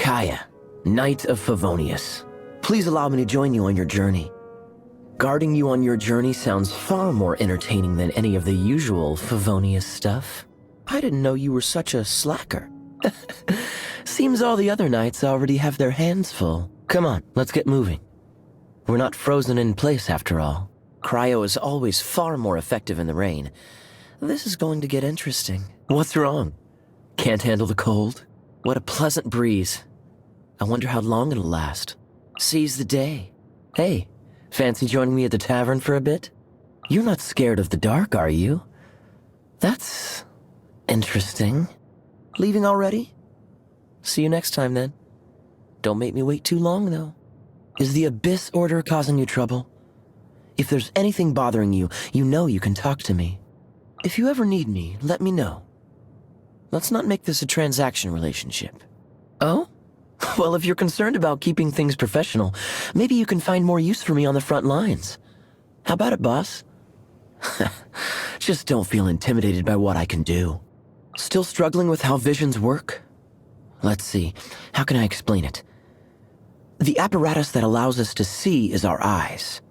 Kaeya, Knight of Favonius. Please allow me to join you on your journey. Guarding you on your journey sounds far more entertaining than any of the usual Favonius stuff. I didn't know you were such a slacker. Seems all the other knights already have their hands full. Come on, let's get moving. We're not frozen in place after all. Cryo is always far more effective in the rain. This is going to get interesting. What's wrong? Can't handle the cold? What a pleasant breeze. I wonder how long it'll last. Seize the day. Hey, fancy joining me at the tavern for a bit? You're not scared of the dark, are you? That's interesting. Leaving already? See you next time, then. Don't make me wait too long, though. Is the Abyss Order causing you trouble? If there's anything bothering you, you know you can talk to me. If you ever need me, let me know. Let's not make this a transaction relationship. Oh? Well, if you're concerned about keeping things professional, maybe you can find more use for me on the front lines. How about it, boss? Just don't feel intimidated by what I can do. Still struggling with how visions work? Let's see, how can I explain it? The apparatus that allows us to see is our eyes.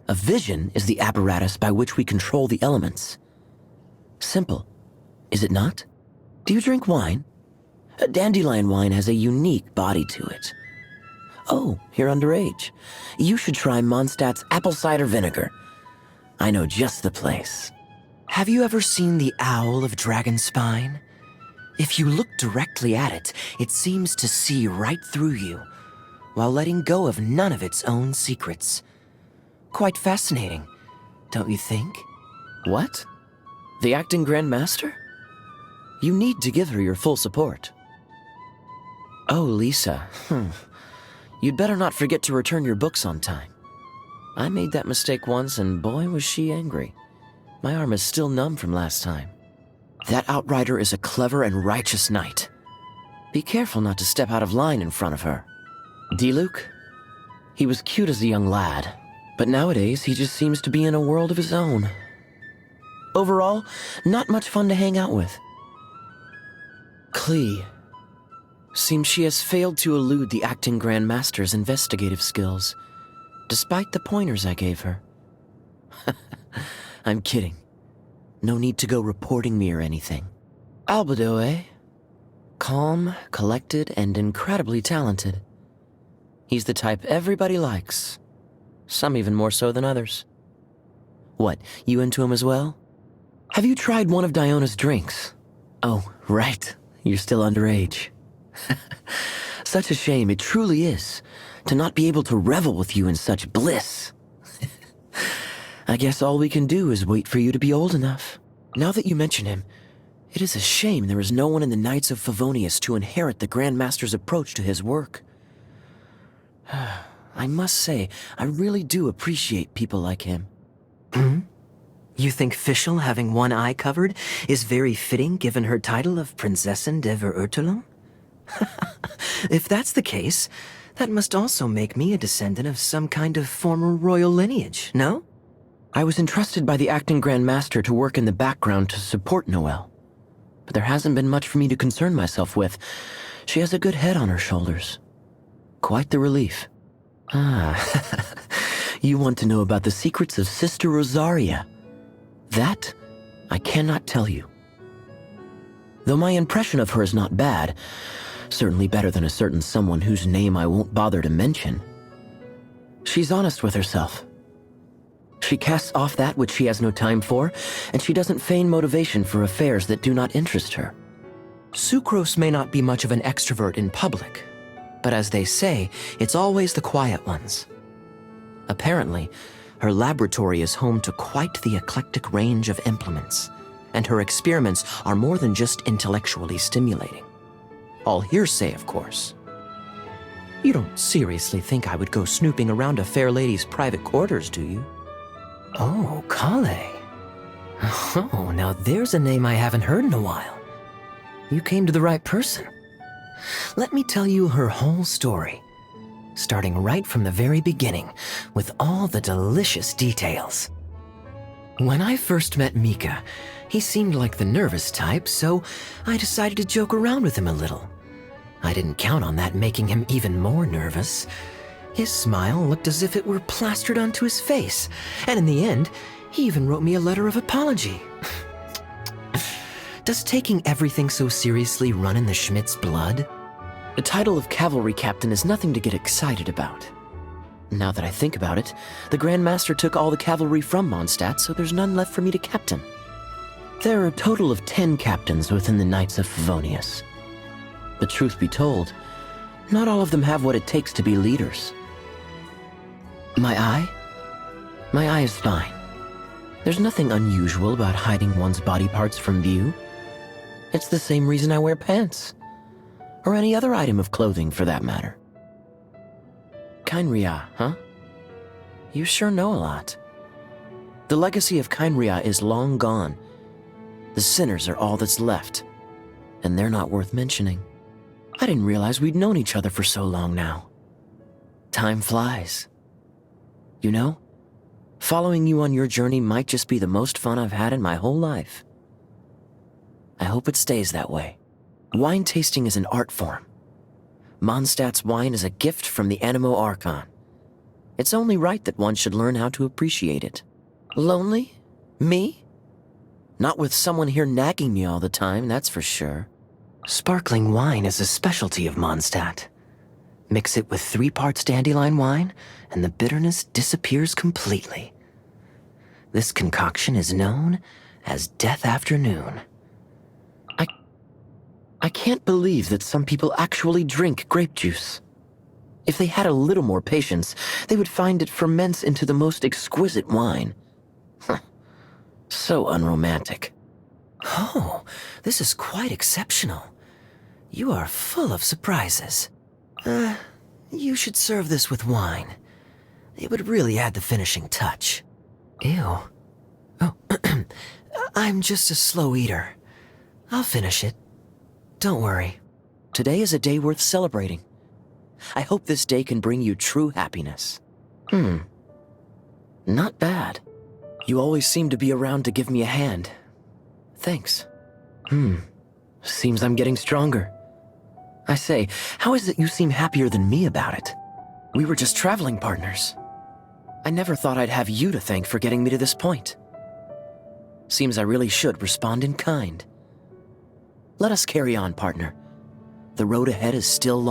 A vision is the apparatus by which we control the elements. Simple, is it not? Do you drink wine? A dandelion wine has a unique body to it. Oh, you're underage. You should try Mondstadt's apple cider vinegar. I know just the place. Have you ever seen the Owl of Dragonspine? If you look directly at it, it seems to see right through you, while letting go of none of its own secrets. Quite fascinating, don't you think? What? The acting Grand Master? You need to give her your full support. Oh, Lisa. You'd better not forget to return your books on time. I made that mistake once, and boy was she angry. My arm is still numb from last time. That outrider is a clever and righteous knight. Be careful not to step out of line in front of her. Diluc? He was cute as a young lad, but nowadays he just seems to be in a world of his own. Overall, not much fun to hang out with. Klee. Seems she has failed to elude the acting Grand Master's investigative skills, despite the pointers I gave her. I'm kidding. No need to go reporting me or anything. Albedo, eh? Calm, collected, and incredibly talented. He's the type everybody likes. Some even more so than others. What, you into him as well? Have you tried one of Diona's drinks? Oh, right. You're still underage. Such a shame, it truly is, to not be able to revel with you in such bliss. I guess all we can do is wait for you to be old enough. Now that you mention him, it is a shame there is no one in the Knights of Favonius to inherit the Grand Master's approach to his work. I must say, I really do appreciate people like him. You think Fischl having one eye covered is very fitting given her title of Prinzessin de Verurtelung? If that's the case, that must also make me a descendant of some kind of former royal lineage, no? I was entrusted by the acting Grand Master to work in the background to support Noelle. But there hasn't been much for me to concern myself with. She has a good head on her shoulders. Quite the relief. Ah, you want to know about the secrets of Sister Rosaria. That, I cannot tell you. Though my impression of her is not bad, certainly better than a certain someone whose name I won't bother to mention. She's honest with herself. She casts off that which she has no time for, and she doesn't feign motivation for affairs that do not interest her. Sucrose may not be much of an extrovert in public, but as they say, it's always the quiet ones. Apparently, her laboratory is home to quite the eclectic range of implements, and her experiments are more than just intellectually stimulating. All hearsay, of course. You don't seriously think I would go snooping around a fair lady's private quarters, do you? Oh, Kale. Oh, now there's a name I haven't heard in a while. You came to the right person. Let me tell you her whole story, starting right from the very beginning, with all the delicious details. When I first met Mika, he seemed like the nervous type, so I decided to joke around with him a little. I didn't count on that making him even more nervous. His smile looked as if it were plastered onto his face, and in the end, he even wrote me a letter of apology. Does taking everything so seriously run in the Schmidt's blood? The title of cavalry captain is nothing to get excited about. Now that I think about it, the Grand Master took all the cavalry from Mondstadt, so there's none left for me to captain. There are a total of 10 captains within the Knights of Favonius. But truth be told, not all of them have what it takes to be leaders. My eye? My eye is fine. There's nothing unusual about hiding one's body parts from view. It's the same reason I wear pants. Or any other item of clothing, for that matter. Kaeya, huh? You sure know a lot. The legacy of Kaeya is long gone. The sinners are all that's left, and they're not worth mentioning. I didn't realize we'd known each other for so long now. Time flies. You know, following you on your journey might just be the most fun I've had in my whole life. I hope it stays that way. Wine tasting is an art form. Mondstadt's wine is a gift from the Animo Archon. It's only right that one should learn how to appreciate it. Lonely? Me? Not with someone here nagging me all the time, that's for sure. Sparkling wine is a specialty of Mondstadt. Mix it with 3 parts dandelion wine, and the bitterness disappears completely. This concoction is known as Death Afternoon. I can't believe that some people actually drink grape juice. If they had a little more patience, they would find it ferments into the most exquisite wine. So unromantic. Oh, this is quite exceptional. You are full of surprises. You should serve this with wine. It would really add the finishing touch. Ew. Oh, I'm just a slow eater. I'll finish it. Don't worry. Today is a day worth celebrating. I hope this day can bring you true happiness. Not bad. You always seem to be around to give me a hand. Thanks. Seems I'm getting stronger. I say, how is it you seem happier than me about it? We were just traveling partners. I never thought I'd have you to thank for getting me to this point. Seems I really should respond in kind. Let us carry on, partner. The road ahead is still long.